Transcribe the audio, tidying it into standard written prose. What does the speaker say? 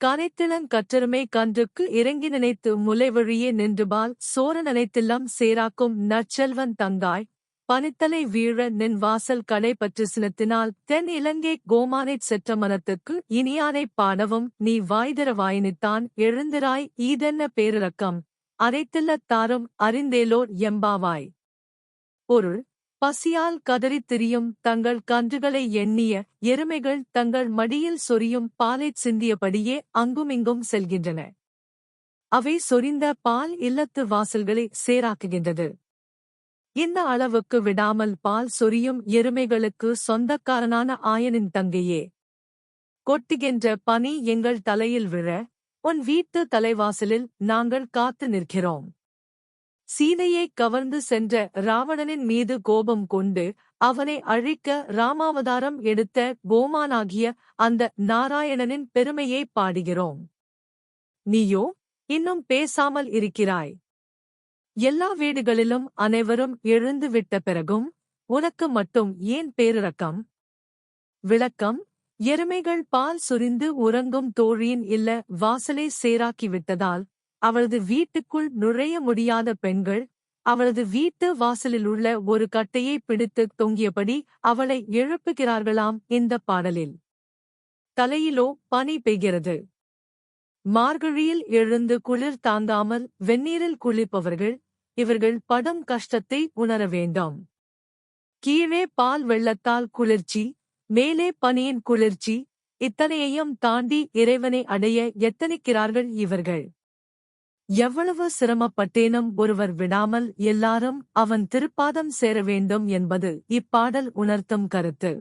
கனைத்திளங் கற்றருமை கன்றுக்கு இறங்கி நினைத்து முலைவழியே நின்றுபால் சோர நனைத்தில்லம் சேராக்கும் நற்செல்வன் தங்காய் பனித்தலை வீழ நின் வாசல் கடை பற்று சினத்தினால் தென் இலங்கை கோமானைச் செற்ற மனத்துக்கு இனியானைப் பாடவும் நீ வாய்தர வாயினித்தான் எழுந்திராய் ஈதென்ன பேரிரக்கம் அரைத்தில்லத் தாரும் அறிந்தேலோர் எம்பாவாய். பொருள்: பசியால் கதறித் திரியும் தங்கள் கன்றுகளை எண்ணிய எருமைகள் தங்கள் மடியில் சொரியும் பாலைச் சிந்தியபடியே அங்குமிங்கும் செல்கின்றன. அவை சொரிந்த பால் இல்லத்து வாசல்களை சேராக்குகின்றது. இந்த அளவுக்கு விடாமல் பால் சொரியும் எருமைகளுக்கு சொந்தக்காரனான ஆயனின் தங்கையே, கொட்டுகின்ற பனி எங்கள் தலையில் விழ உன் வீட்டு தலைவாசலில் நாங்கள் காத்து நிற்கிறோம். சீதையைக் கவர்ந்து சென்ற ராவணனின் மீது கோபம் கொண்டு அவனை அழிக்க ராமாவதாரம் எடுத்த கோமானாகிய அந்த நாராயணனின் பெருமையை பாடுகிறோம். நீயோ இன்னும் பேசாமல் இருக்கிறாய். எல்லா வீடுகளிலும் அனைவரும் எழுந்து விட்ட பிறகும் உனக்கு மட்டும் ஏன் பேரிரக்கம்? விளக்கம்: எருமைகள் பால் சுரிந்து உறங்கும் தோழியின் இல்ல வாசலை சேராக்கிவிட்டதால் அவளது வீட்டுக்குள் நுழைய முடியாத பெண்கள் அவளது வீட்டு வாசலிலுள்ள ஒரு கட்டையை பிடித்து தொங்கியபடி அவளை எழுப்புகிறார்களாம். இந்த பாடலில் தலையிலோ பனி பெய்கிறது. மார்கழியில் எழுந்து குளிர் தாங்காமல் வெந்நீரில் குளிப்பவர்கள் இவர்கள் படும் கஷ்டத்தை உணர வேண்டாம். கீழே பால் வெள்ளத்தால் குளிர்ச்சி, மேலே பனியின் குளிர்ச்சி, இத்தனையையும் தாண்டி இறைவனை அடைய எத்தனிக்கிறார்கள் இவர்கள். எவ்வளவு சிரமப்பட்டேனும் ஒருவர் விடாமல் எல்லாரும் அவன் திருப்பாதம் சேர வேண்டும் என்பது இப்பாடல் உணர்த்தும் கருத்து.